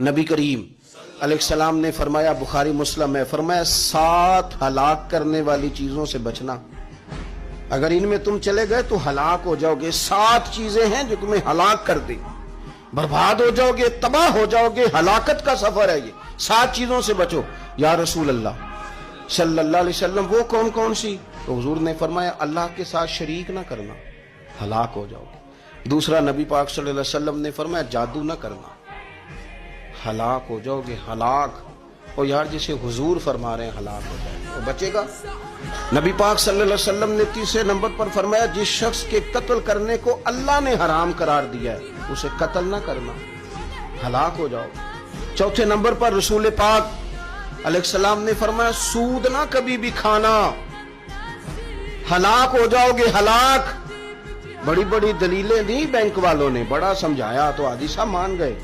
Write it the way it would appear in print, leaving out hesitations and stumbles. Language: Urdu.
نبی کریم علیہ السلام نے فرمایا، بخاری مسلم میں فرمایا 7 ہلاک کرنے والی چیزوں سے بچنا، اگر ان میں تم چلے گئے تو ہلاک ہو جاؤ گے۔ 7 چیزیں ہیں جو تمہیں ہلاک کر دیں، برباد ہو جاؤ گے، تباہ ہو جاؤ گے، ہلاکت کا سفر ہے یہ، 7 چیزوں سے بچو۔ یا رسول اللہ صلی اللہ علیہ وسلم وہ کون کون سی؟ تو حضور نے فرمایا اللہ کے ساتھ شریک نہ کرنا، ہلاک ہو جاؤ گے۔ دوسرا نبی پاک صلی اللہ علیہ وسلم نے فرمایا جادو نہ کرنا، ہلاک ہو جاؤ گے، ہلاک۔ اور یار جسے حضور فرما رہے ہیں ہلاک ہو جائے گا، وہ بچے گا؟ نبی پاک صلی اللہ علیہ وسلم نے تیسرے نمبر پر فرمایا جس شخص کے قتل کرنے کو اللہ نے حرام قرار دیا ہے اسے قتل نہ کرنا، ہلاک ہو جاؤ۔ چوتھے نمبر پر رسول پاک علیہ السلام نے فرمایا سود نہ کبھی بھی کھانا، ہلاک ہو جاؤ گے، ہلاک۔ بڑی بڑی دلیلیں دی بینک والوں نے، بڑا سمجھایا تو حاجی صاحب مان گئے۔